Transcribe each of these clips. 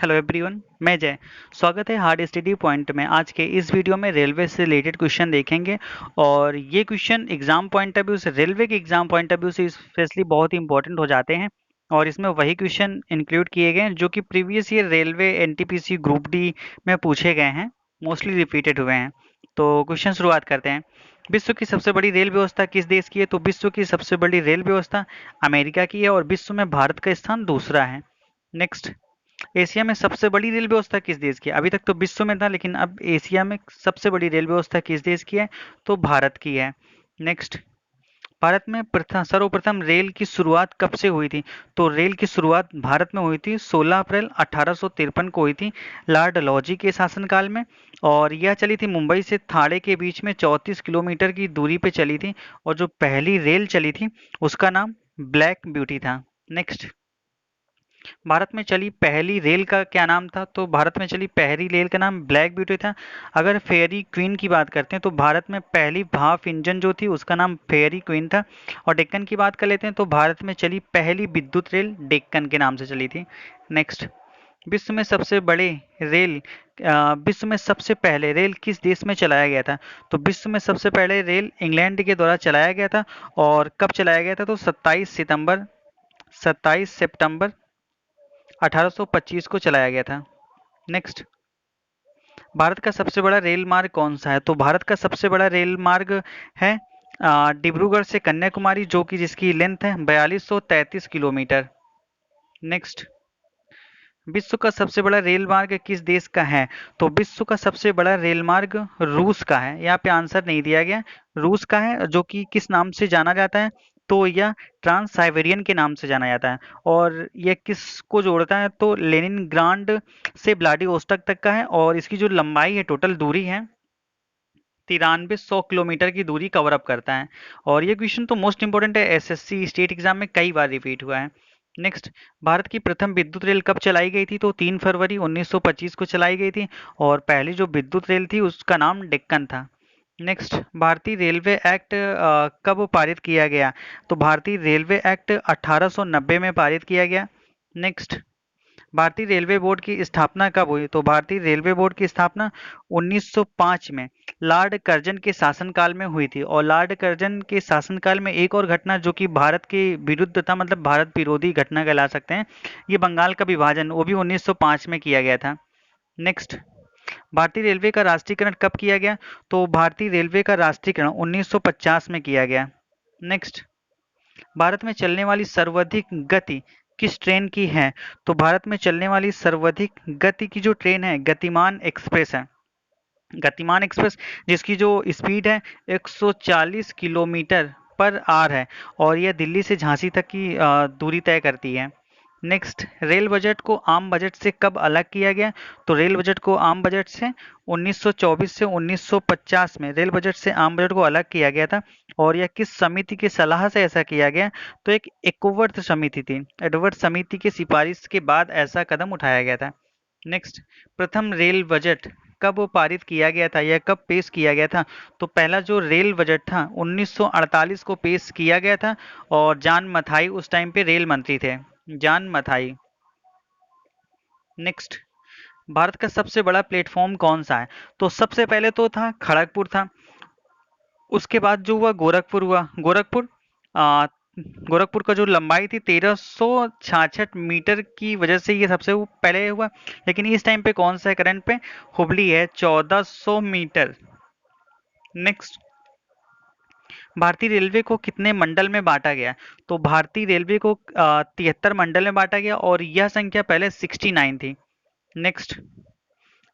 Hello everyone, मैं जय। स्वागत है हार्ड स्टडी पॉइंट में। आज के इस वीडियो में रेलवे से रिलेटेड क्वेश्चन देखेंगे और ये question exam point of view से, रेलवे के एग्जाम पॉइंट ऑफ व्यू से स्पेशली बहुत ही इंपॉर्टेंट हो जाते हैं। और इसमें वही क्वेश्चन इंक्लूड किए गए हैं जो कि previous year railway NTPC group D में पूछे गए हैं, मोस्टली रिपीटेड हुए हैं। तो क्वेश्चन शुरुआत करते हैं। विश्व की सबसे बड़ी रेल व्यवस्था किस देश की है? तो विश्व की सबसे बड़ी रेल व्यवस्था अमेरिका की है और विश्व में भारत का स्थान दूसरा है। नेक्स्ट, एशिया में सबसे बड़ी रेल व्यवस्था किस देश की है? अभी तक तो विश्व में था, लेकिन अब एशिया में सबसे बड़ी रेल व्यवस्था किस देश की है? तो भारत की है। नेक्स्ट, भारत में सर्वप्रथम रेल की शुरुआत कब से हुई थी? तो रेल की शुरुआत भारत में हुई थी 16 अप्रैल 1853 को हुई थी, लॉर्ड डलहौजी के शासनकाल में। और यह चली थी मुंबई से थाने के बीच में 34 किलोमीटर की दूरी पे चली थी। और जो पहली रेल चली थी उसका नाम ब्लैक ब्यूटी था। नेक्स्ट, भारत में चली पहली रेल का क्या नाम था? तो भारत में चली पहली रेल का नाम ब्लैक ब्यूटी था। अगर फेयरी क्वीन की बात करते हैं तो भारत में पहली भाप इंजन जो थी उसका नाम फेयरी क्वीन था। और डेक्कन की बात कर लेते हैं तो भारत में चली पहली विद्युत रेल डेक्कन के नाम से चली थी। नेक्स्ट, विश्व में सबसे बड़े रेल विश्व में सबसे पहले रेल किस देश में चलाया गया था? तो विश्व में सबसे पहले रेल इंग्लैंड के द्वारा चलाया गया था। और कब चलाया गया था? तो 27 सितंबर 1825 को चलाया गया था। नेक्स्ट, भारत का सबसे बड़ा रेल मार्ग कौन सा है? तो भारत का सबसे बड़ा रेल मार्ग है डिब्रूगढ़ से कन्याकुमारी, जो कि जिसकी लेंथ है 4233 किलोमीटर। नेक्स्ट, विश्व का सबसे बड़ा रेल मार्ग किस देश का है? तो विश्व का सबसे बड़ा रेल मार्ग रूस का है। यहाँ पे आंसर नहीं दिया गया। रूस का है, जो कि किस नाम से जाना जाता है? तो यह ट्रांस साइबेरियन के नाम से जाना जाता है। और यह किसको जोड़ता है? तो लेनिनग्राड से व्लादिवोस्टोक तक का है। और इसकी जो लंबाई है, टोटल दूरी है 9300 किलोमीटर की दूरी कवर अप करता है। और ये क्वेश्चन तो मोस्ट इंपोर्टेंट है, एसएससी स्टेट एग्जाम में कई बार रिपीट हुआ है। नेक्स्ट, भारत की प्रथम विद्युत रेल कब चलाई गई थी? तो 3 फरवरी 1925 को चलाई गई थी। और पहली जो विद्युत रेल थी उसका नाम डेक्कन था। नेक्स्ट, भारतीय रेलवे एक्ट कब पारित किया गया? तो भारतीय रेलवे एक्ट 1890 में पारित किया गया। नेक्स्ट, भारतीय रेलवे बोर्ड की स्थापना कब हुई? तो भारतीय रेलवे बोर्ड की स्थापना 1905 में लॉर्ड कर्जन के शासनकाल में हुई थी। और लॉर्ड कर्जन के शासनकाल में एक और घटना जो कि भारत के विरुद्ध था, मतलब भारत विरोधी घटना कहला सकते हैं, ये बंगाल का विभाजन, वो भी 1905 में किया गया था। नेक्स्ट, भारतीय रेलवे का राष्ट्रीयकरण कब किया गया? तो भारतीय रेलवे का राष्ट्रीयकरण 1950 में किया गया। नेक्स्ट, भारत में चलने वाली सर्वाधिक गति किस ट्रेन की है? तो भारत में चलने वाली सर्वाधिक गति की जो ट्रेन है गतिमान एक्सप्रेस है। गतिमान एक्सप्रेस, जिसकी जो स्पीड है 140 किलोमीटर पर आवर है। और यह दिल्ली से झांसी तक की दूरी तय करती है। नेक्स्ट, रेल बजट को आम बजट से कब अलग किया गया? तो रेल बजट को आम बजट से 1924 से 1950 में रेल बजट से आम बजट को अलग किया गया था। और यह किस समिति की सलाह से ऐसा किया गया? तो एक एडवर्ड समिति थी। एडवर्ड समिति की सिफारिश के बाद ऐसा कदम उठाया गया था। नेक्स्ट, प्रथम रेल बजट कब पारित किया गया था या कब पेश किया गया था? तो पहला जो रेल बजट था 1948 को पेश किया गया था। और जॉन मथाई उस टाइम पे रेल मंत्री थे, जॉन मथाई। नेक्स्ट, भारत का सबसे बड़ा प्लेटफॉर्म कौन सा है? तो सबसे पहले तो था खड़गपुर था। उसके बाद जो हुआ गोरखपुर हुआ। आ, गोरखपुर का जो लंबाई थी 1366 मीटर की वजह से ये सबसे पहले हुआ। लेकिन इस टाइम पे कौन सा है करंट पे? हुबली है, 1400 मीटर। नेक्स्ट, भारतीय रेलवे को कितने मंडल में बांटा गया? तो भारतीय रेलवे को 73 मंडल में बांटा गया और यह संख्या पहले 69 थी। नेक्स्ट,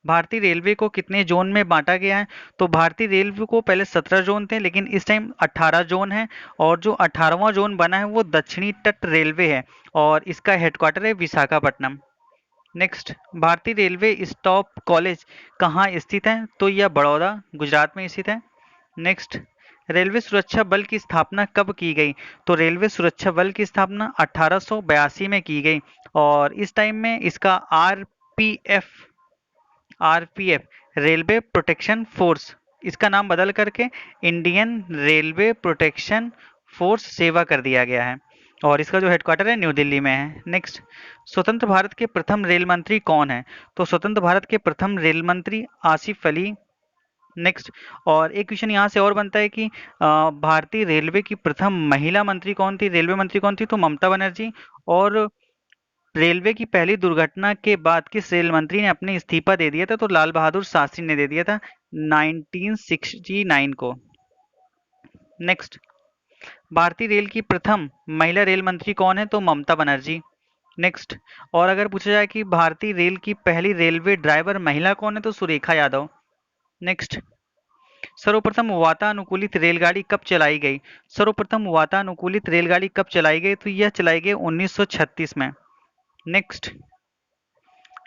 भारतीय रेलवे को कितने जोन में बांटा गया है? तो भारतीय रेलवे को पहले 17 जोन थे, लेकिन इस टाइम 18 जोन है। और जो 18वां जोन बना है वो दक्षिणी तट रेलवे है और इसका हेडक्वार्टर है विशाखापट्टनम। नेक्स्ट, भारतीय रेलवे स्टॉप कॉलेज कहाँ स्थित है? तो यह बड़ौदा, गुजरात में स्थित है। नेक्स्ट, रेलवे सुरक्षा बल की स्थापना कब की गई? तो रेलवे सुरक्षा बल की स्थापना 1882 में की गई। और इस टाइम में इसका आरपीएफ रेलवे प्रोटेक्शन फोर्स, इसका नाम बदल करके इंडियन रेलवे प्रोटेक्शन फोर्स सेवा कर दिया गया है। और इसका जो हेडक्वार्टर है न्यू दिल्ली में है। नेक्स्ट, स्वतंत्र भारत के प्रथम रेल मंत्री कौन है? तो स्वतंत्र भारत के प्रथम रेल मंत्री आसिफ अली। नेक्स्ट, और एक क्वेश्चन यहाँ से और बनता है कि भारतीय रेलवे की प्रथम महिला मंत्री कौन थी, रेलवे मंत्री कौन थी? तो ममता बनर्जी। और रेलवे की पहली दुर्घटना के बाद किस रेल मंत्री ने अपने इस्तीफा दे दिया था? तो लाल बहादुर शास्त्री ने दे दिया था 1969 को। नेक्स्ट, भारतीय रेल की प्रथम महिला रेल मंत्री कौन है? तो ममता बनर्जी। नेक्स्ट, और अगर पूछा जाए कि भारतीय रेल की पहली रेलवे ड्राइवर महिला कौन है? तो सुरेखा यादव। नेक्स्ट, सर्वप्रथम वातानुकूलित रेलगाड़ी कब चलाई गई? सर्वप्रथम वातानुकूलित रेलगाड़ी कब चलाई गई? तो यह चलाई गई 1936 में। नेक्स्ट,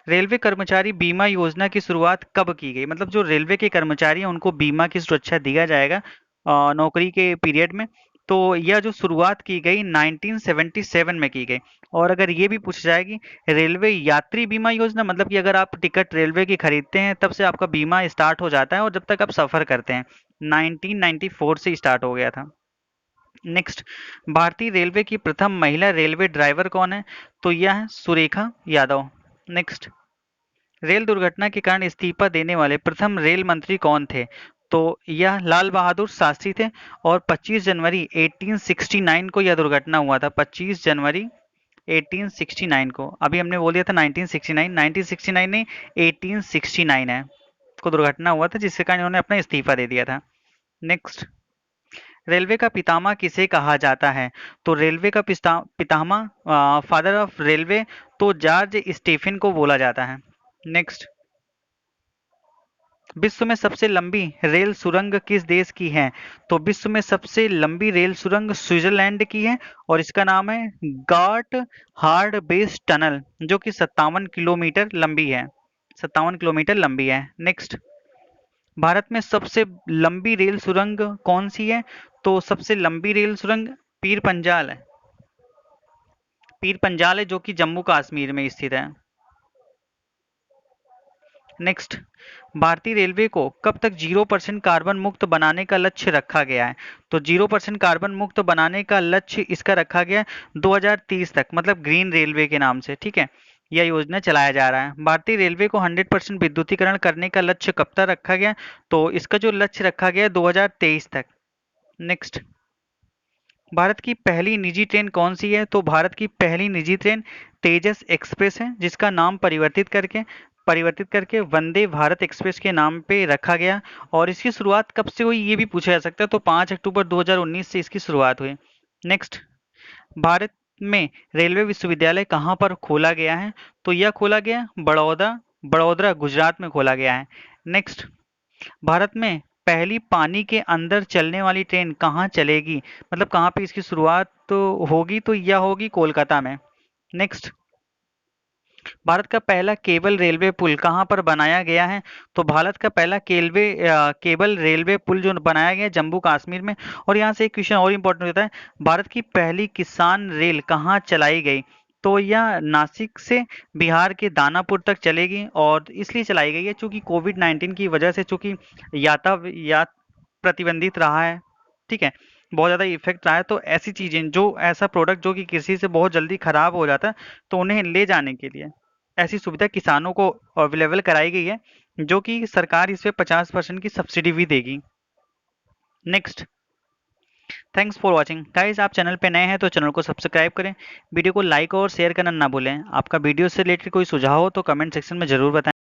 रेलवे कर्मचारी बीमा योजना की शुरुआत कब की गई? मतलब जो रेलवे के कर्मचारी हैं उनको बीमा की सुरक्षा दिया जाएगा नौकरी के पीरियड में। तो यह जो शुरुआत की गई 1977 में की गई। और अगर ये भी पूछा जाए कि रेलवे यात्री बीमा योजना, मतलब कि अगर आप टिकट रेलवे की खरीदते हैं तब से आपका बीमा स्टार्ट हो जाता है और जब तक आप सफर करते हैं, 1994 से स्टार्ट हो गया था। नेक्स्ट, भारतीय रेलवे की प्रथम महिला रेलवे ड्राइवर कौन है? तो यह है सुरेखा यादव। नेक्स्ट, रेल दुर्घटना के कारण इस्तीफा देने वाले प्रथम रेल मंत्री कौन थे? तो यह लाल बहादुर शास्त्री थे। और 25 जनवरी 1869 को यह दुर्घटना हुआ था। 25 जनवरी 1869 को, अभी हमने बोल दिया था 1969, 1969 नहीं 1869 है को दुर्घटना हुआ था जिसके कारण उन्होंने अपना इस्तीफा दे दिया था। नेक्स्ट, रेलवे का पितामह किसे कहा जाता है? तो रेलवे का पितामह फादर ऑफ रेलवे तो जॉर्ज स्टेफन को बोला जाता है। नेक्स्ट, विश्व में सबसे लंबी रेल सुरंग किस देश की है? तो विश्व में सबसे लंबी रेल सुरंग स्विट्जरलैंड की है और इसका नाम है गाट हार्ड बेस टनल, जो कि 57 किलोमीटर लंबी है। 57 किलोमीटर लंबी है। नेक्स्ट, भारत में सबसे लंबी रेल सुरंग कौन सी है? तो सबसे लंबी रेल सुरंग पीर पंजाल है। पीर पंजाल है जो कि जम्मू कश्मीर में स्थित है। नेक्स्ट, भारतीय रेलवे को कब तक 0% कार्बन मुक्त बनाने का लक्ष्य रखा गया है? तो 0% कार्बन मुक्त बनाने का लक्ष्य इसका रखा गया 2030 तक, मतलब ग्रीन रेलवे के नाम से। ठीक है, यह योजना चलाया जा रहा है। भारतीय रेलवे को 100% विद्युतीकरण करने का लक्ष्य कब तक रखा गया? तो इसका जो लक्ष्य रखा गया है 2023 तक। नेक्स्ट, भारत की पहली निजी ट्रेन कौन सी है? तो भारत की पहली निजी ट्रेन तेजस एक्सप्रेस है, जिसका नाम परिवर्तित करके वंदे भारत एक्सप्रेस के नाम पे रखा गया। और इसकी शुरुआत कब से हुई ये भी पूछा जा सकता है। तो 5 अक्टूबर 2019 से इसकी शुरुआत हुई। नेक्स्ट, भारत में रेलवे विश्वविद्यालय कहाँ पर खोला गया है? तो यह खोला गया बड़ौदा गुजरात में खोला गया है। नेक्स्ट, भारत में पहली पानी के अंदर चलने वाली ट्रेन कहाँ चलेगी, मतलब कहाँ पे इसकी शुरुआत तो होगी? तो यह होगी कोलकाता में। नेक्स्ट, भारत का पहला केबल रेलवे पुल कहाँ पर बनाया गया है? तो भारत का पहला केबल रेलवे पुल जो बनाया गया है जम्मू कश्मीर में। और यहाँ से एक क्वेश्चन और इम्पोर्टेंट होता है, भारत की पहली किसान रेल कहाँ चलाई गई? तो यह नासिक से बिहार के दानापुर तक चलेगी और इसलिए चलाई गई है चूंकि कोविड-19 की वजह से, चूंकि यातायात प्रतिबंधित रहा है। ठीक है, बहुत ज़्यादा इफेक्ट रहा है। तो ऐसी चीज़ें, जो ऐसा प्रोडक्ट जो कि कृषि से बहुत जल्दी खराब हो जाता है, तो उन्हें ले जाने के लिए ऐसी सुविधा किसानों को अवेलेबल कराई गई है, जो कि सरकार इस पे 50% की सब्सिडी भी देगी। Next, thanks for watching guys. आप चैनल पे नए हैं तो चैनल को सब्सक्राइब करें, वीडियो को लाइक और शेयर करना ना भूलें। आपका वीडियो से रिलेटेड कोई सुझाव हो तो कमेंट सेक्शन में ज़रूर बताएं।